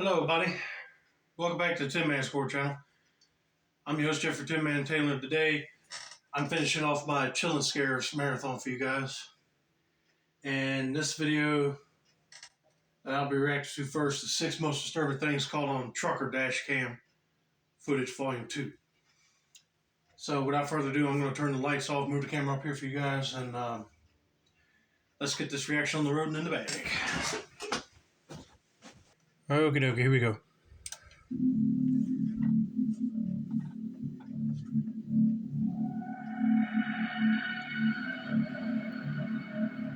Hello, buddy. Welcome back to the Tin Man Score channel. I'm your host, Jeffrey Tin Man Taylor. Today, I'm finishing off my Chillin' Scares marathon for you guys. And this video that I'll be reacting to first, the 6 most disturbing things caught on trucker Dashcam footage, Vol. 2. So, without further ado, I'm going to turn the lights off, move the camera up here for you guys, and let's get this reaction on the road and in the bag. Okie dokie, here we go.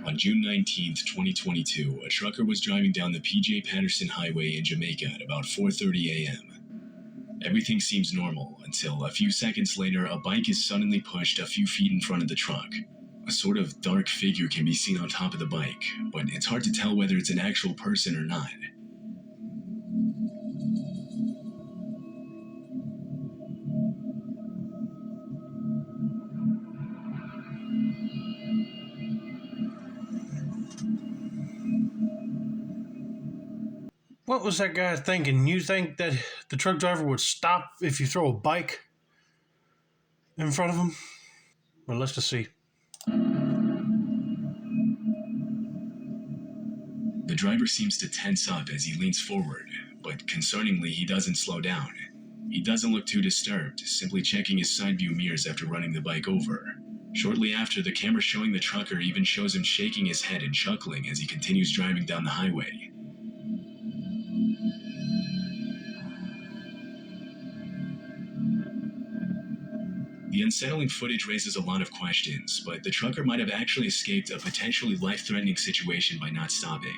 On June 19, 2022, a trucker was driving down the P.J. Patterson Highway in Jamaica at about 4:30 a.m. Everything seems normal until a few seconds later, a bike is suddenly pushed a few feet in front of the truck. A sort of dark figure can be seen on top of the bike, but it's hard to tell whether it's an actual person or not. What was that guy thinking? You think that the truck driver would stop if you throw a bike in front of him? Well, let's just see. The driver seems to tense up as he leans forward, but concerningly, he doesn't slow down. He doesn't look too disturbed, simply checking his side view mirrors after running the bike over. Shortly after, the camera showing the trucker even shows him shaking his head and chuckling as he continues driving down the highway. The unsettling footage raises a lot of questions, but the trucker might have actually escaped a potentially life-threatening situation by not stopping.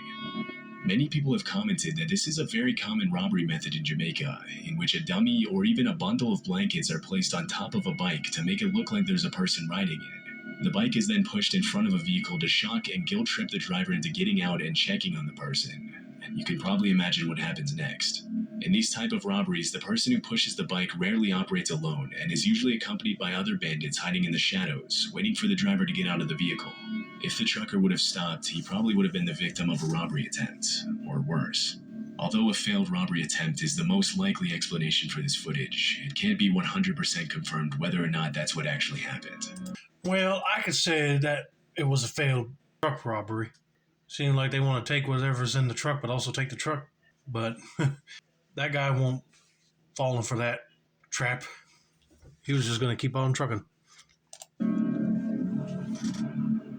Many people have commented that this is a very common robbery method in Jamaica, in which a dummy or even a bundle of blankets are placed on top of a bike to make it look like there's a person riding it. The bike is then pushed in front of a vehicle to shock and guilt-trip the driver into getting out and checking on the person. And you can probably imagine what happens next. In these type of robberies, the person who pushes the bike rarely operates alone and is usually accompanied by other bandits hiding in the shadows, waiting for the driver to get out of the vehicle. If the trucker would have stopped, he probably would have been the victim of a robbery attempt, or worse. Although a failed robbery attempt is the most likely explanation for this footage, it can't be 100% confirmed whether or not that's what actually happened. Well, I could say that it was a failed truck robbery. Seemed like they want to take whatever's in the truck, but also take the truck. But that guy won't fall for that trap. He was just going to keep on trucking.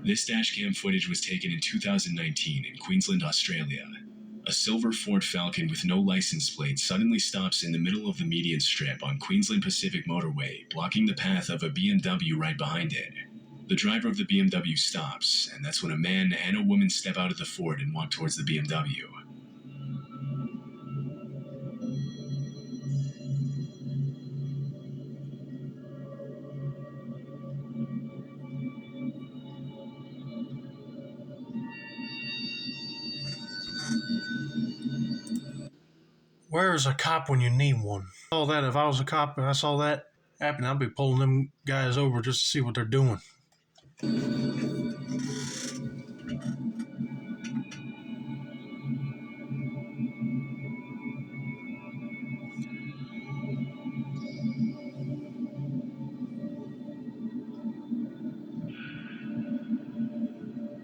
This dashcam footage was taken in 2019 in Queensland, Australia. A silver Ford Falcon with no license plate suddenly stops in the middle of the median strip on Queensland Pacific Motorway, blocking the path of a BMW right behind it. The driver of the BMW stops, and that's when a man and a woman step out of the Ford and walk towards the BMW. Where is a cop when you need one? All that, if I was a cop and I saw that happen, I'd be pulling them guys over just to see what they're doing.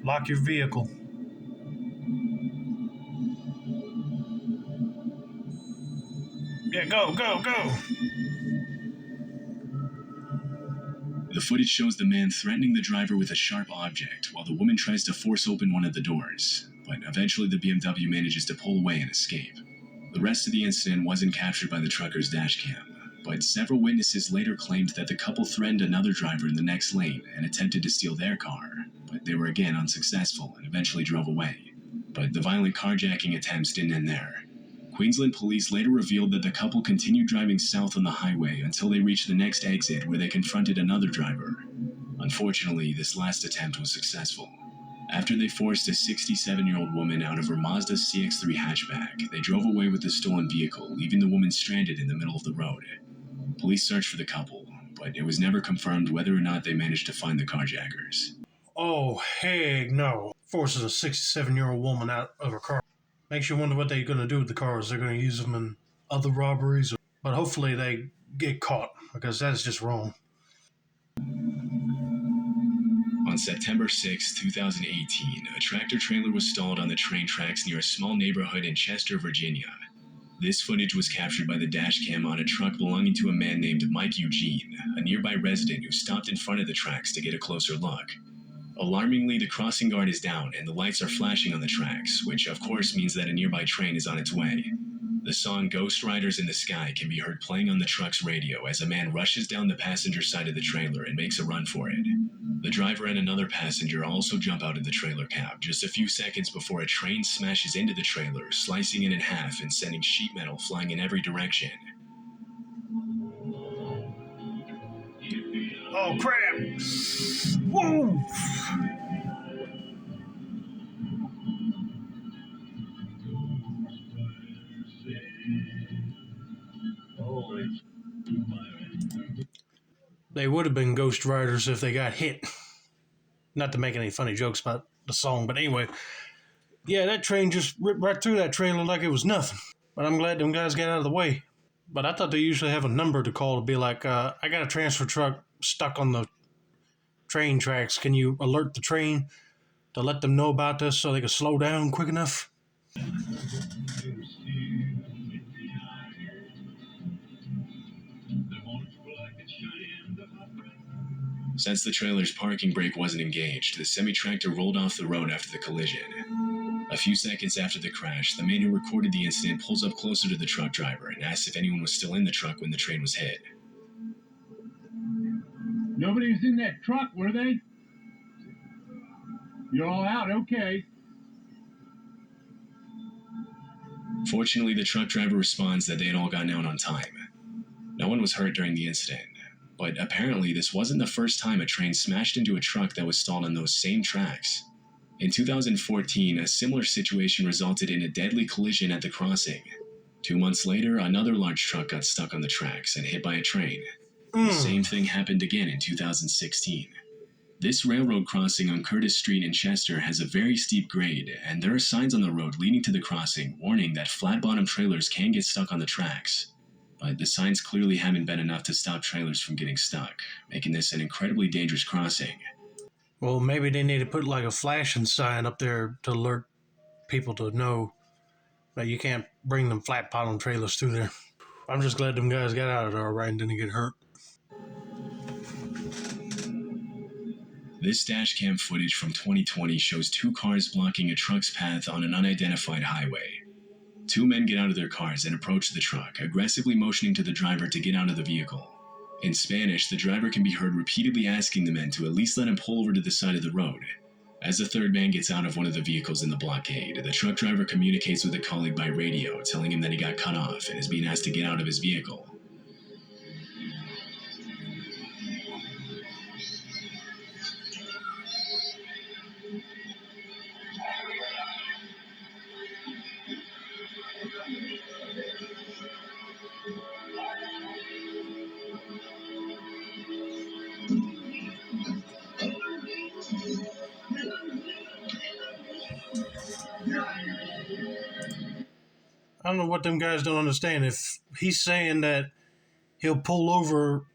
Lock your vehicle. Yeah, go, go, go! The footage shows the man threatening the driver with a sharp object while the woman tries to force open one of the doors, but eventually the BMW manages to pull away and escape. The rest of the incident wasn't captured by the trucker's dashcam, but several witnesses later claimed that the couple threatened another driver in the next lane and attempted to steal their car, but they were again unsuccessful and eventually drove away. But the violent carjacking attempts didn't end there. Queensland police later revealed that the couple continued driving south on the highway until they reached the next exit where they confronted another driver. Unfortunately, this last attempt was successful. After they forced a 67-year-old woman out of her Mazda CX-3 hatchback, they drove away with the stolen vehicle, leaving the woman stranded in the middle of the road. Police searched for the couple, but it was never confirmed whether or not they managed to find the carjackers. Oh, heck no. Forces a 67-year-old woman out of her car. Makes you wonder what they're going to do with the cars. They're going to use them in other robberies, but hopefully they get caught because that's just wrong. On September 6, 2018, a tractor trailer was stalled on the train tracks near a small neighborhood in Chester, Virginia. This footage was captured by the dashcam on a truck belonging to a man named Mike Eugene, a nearby resident who stopped in front of the tracks to get a closer look. Alarmingly, the crossing guard is down and the lights are flashing on the tracks, which of course means that a nearby train is on its way. The song Ghost Riders in the Sky can be heard playing on the truck's radio as a man rushes down the passenger side of the trailer and makes a run for it. The driver and another passenger also jump out of the trailer cab just a few seconds before a train smashes into the trailer, slicing it in half and sending sheet metal flying in every direction. Oh, crap! Whoa! They would have been Ghost Riders if they got hit. Not to make any funny jokes about the song, but anyway. Yeah, that train just ripped right through that trailer like it was nothing. But I'm glad them guys got out of the way. But I thought they usually have a number to call to be like, I got a transfer truck stuck on the train tracks. Can you alert the train to let them know about this so they can slow down quick enough? Since the trailer's parking brake wasn't engaged, the semi-tractor rolled off the road after the collision. A few seconds after the crash, the man who recorded the incident pulls up closer to the truck driver and asks if anyone was still in the truck when the train was hit. Nobody was in that truck, were they? You're all out, okay. Fortunately, the truck driver responds that they had all gotten out on time. No one was hurt during the incident, but apparently this wasn't the first time a train smashed into a truck that was stalled on those same tracks. In 2014, a similar situation resulted in a deadly collision at the crossing. 2 months later, another large truck got stuck on the tracks and hit by a train. The same thing happened again in 2016. This railroad crossing on Curtis Street in Chester has a very steep grade, and there are signs on the road leading to the crossing warning that flat-bottom trailers can get stuck on the tracks. But the signs clearly haven't been enough to stop trailers from getting stuck, making this an incredibly dangerous crossing. Well, maybe they need to put like a flashing sign up there to alert people to know that you can't bring them flat bottom trailers through there. I'm just glad them guys got out of there all right and didn't get hurt. This dashcam footage from 2020 shows 2 cars blocking a truck's path on an unidentified highway. 2 men get out of their cars and approach the truck, aggressively motioning to the driver to get out of the vehicle. In Spanish, the driver can be heard repeatedly asking the men to at least let him pull over to the side of the road. As the third man gets out of one of the vehicles in the blockade, the truck driver communicates with a colleague by radio, telling him that he got cut off and is being asked to get out of his vehicle. I don't know what them guys don't understand. If he's saying that he'll pull over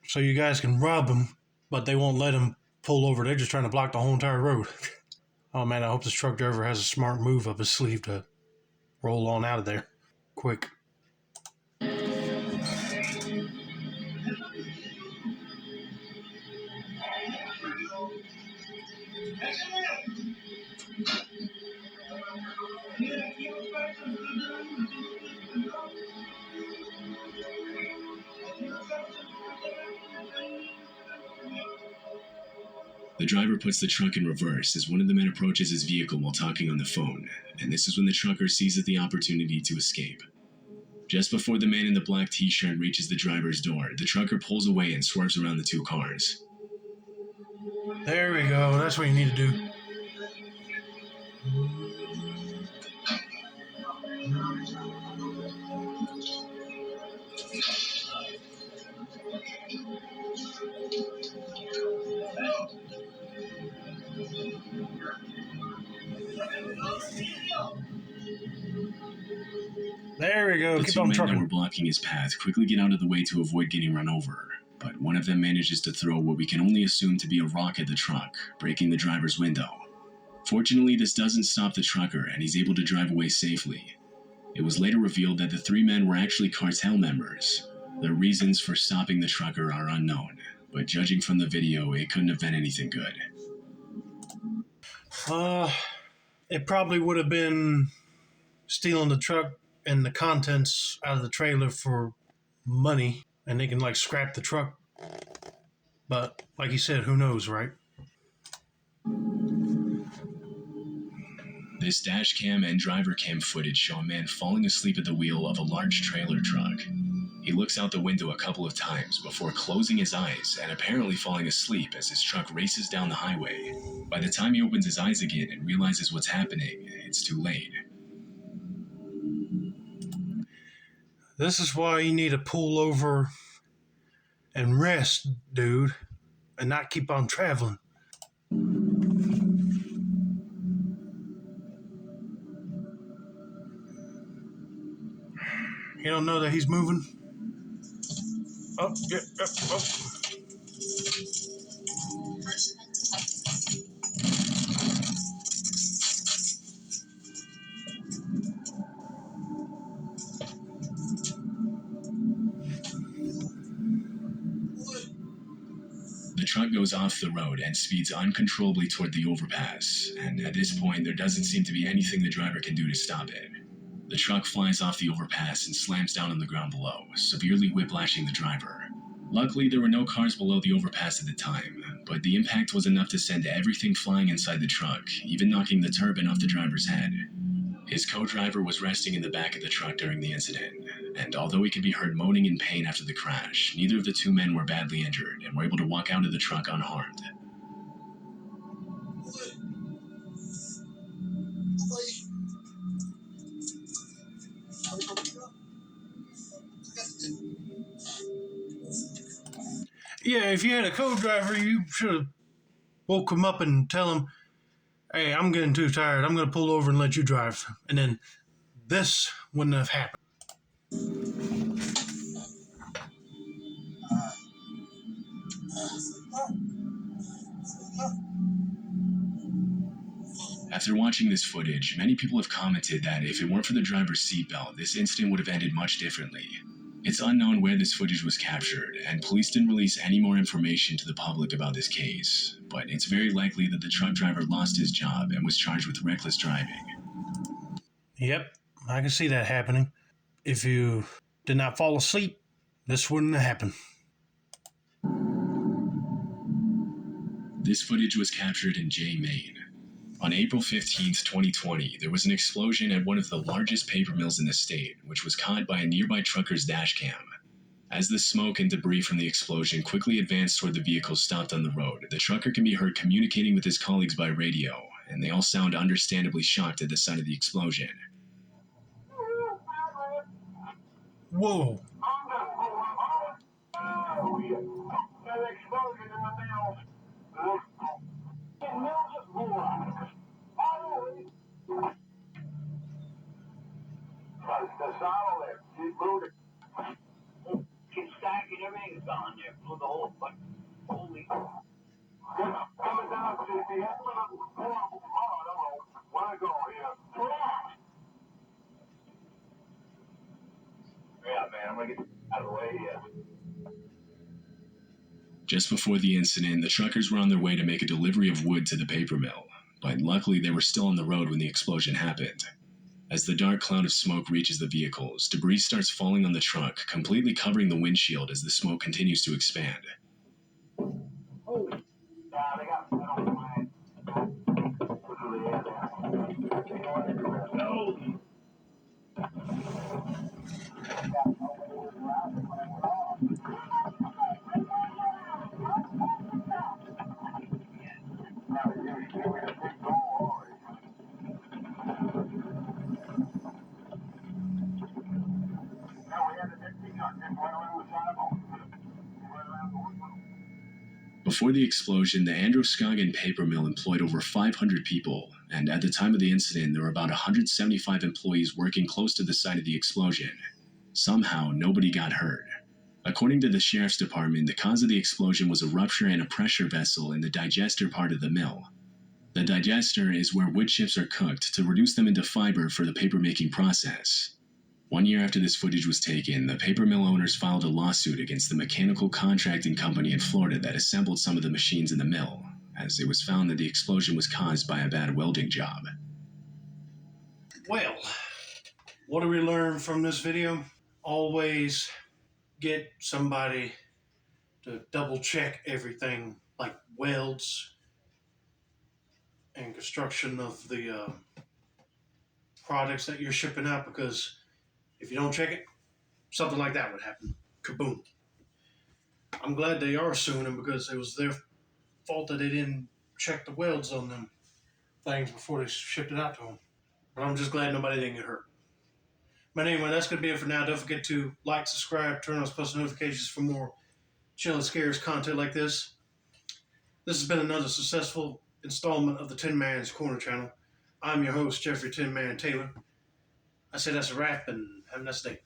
so you guys can rob him, but they won't let him pull over, they're just trying to block the whole entire road. Oh man, I hope this truck driver has a smart move up his sleeve to roll on out of there quick. The driver puts the truck in reverse as one of the men approaches his vehicle while talking on the phone, and this is when the trucker seizes the opportunity to escape. Just before the man in the black t-shirt reaches the driver's door, the trucker pulls away and swerves around the 2 cars. There we go. That's what you need to do. There we go. The Keep two on men that were trucking. blocking his path quickly get out of the way to avoid getting run over, but one of them manages to throw what we can only assume to be a rock at the truck, breaking the driver's window. Fortunately, this doesn't stop the trucker, and he's able to drive away safely. It was later revealed that the three men were actually cartel members. Their reasons for stopping the trucker are unknown, but judging from the video, it couldn't have been anything good. It probably would have been stealing the truck and the contents out of the trailer for money, and they can like scrap the truck. But like you said, who knows, right? This dash cam and driver cam footage show a man falling asleep at the wheel of a large trailer truck. He looks out the window a couple of times before closing his eyes and apparently falling asleep as his truck races down the highway. By the time he opens his eyes again and realizes what's happening, it's too late. This is why you need to pull over and rest, dude, and not keep on traveling. You don't know that he's moving? Oh, yeah, oh. The truck goes off the road and speeds uncontrollably toward the overpass, and at this point, there doesn't seem to be anything the driver can do to stop it. The truck flies off the overpass and slams down on the ground below, severely whiplashing the driver. Luckily, there were no cars below the overpass at the time, but the impact was enough to send everything flying inside the truck, even knocking the turban off the driver's head. His co-driver was resting in the back of the truck during the incident, and although he could be heard moaning in pain after the crash, neither of the two men were badly injured and were able to walk out of the truck unharmed. Yeah, if you had a co-driver, you should have woke him up and tell him, hey, I'm getting too tired. I'm going to pull over and let you drive. And then this wouldn't have happened. After watching this footage, many people have commented that if it weren't for the driver's seatbelt, this incident would have ended much differently. It's unknown where this footage was captured, and police didn't release any more information to the public about this case, but it's very likely that the truck driver lost his job and was charged with reckless driving. Yep, I can see that happening. If you did not fall asleep, this wouldn't have happened. This footage was captured in Jay, Maine. On April 15, 2020, there was an explosion at one of the largest paper mills in the state, which was caught by a nearby trucker's dash cam. As the smoke and debris from the explosion quickly advanced toward the vehicle stopped on the road, the trucker can be heard communicating with his colleagues by radio, and they all sound understandably shocked at the sight of the explosion. Whoa. Keep stacking everything's on there. Blew the whole fucking holy. Coming down to the end of the where I go here. Yeah, man, I'm gonna get out of the way here. Just before the incident, the truckers were on their way to make a delivery of wood to the paper mill, but luckily they were still on the road when the explosion happened. As the dark cloud of smoke reaches the vehicles, debris starts falling on the truck, completely covering the windshield as the smoke continues to expand. Oh, yeah, they got mine. No. Before the explosion, the Androscoggin paper mill employed over 500 people, and at the time of the incident, there were about 175 employees working close to the site of the explosion. Somehow, nobody got hurt. According to the sheriff's department, the cause of the explosion was a rupture in a pressure vessel in the digester part of the mill. The digester is where wood chips are cooked to reduce them into fiber for the paper-making process. 1 year after this footage was taken, the paper mill owners filed a lawsuit against the mechanical contracting company in Florida that assembled some of the machines in the mill, as it was found that the explosion was caused by a bad welding job. Well, what do we learn from this video? Always get somebody to double check everything, like welds and construction of the products that you're shipping out, because if you don't check it, something like that would happen. Kaboom. I'm glad they are suing them because it was their fault that they didn't check the welds on them things before they shipped it out to them. But I'm just glad nobody didn't get hurt. But anyway, that's going to be it for now. Don't forget to like, subscribe, turn on post notifications for more chill and scares content like this. This has been another successful installment of the Tin Man's Corner channel. I'm your host, Jeffrey Tin Man Taylor. I say that's a wrap, and have a nice day.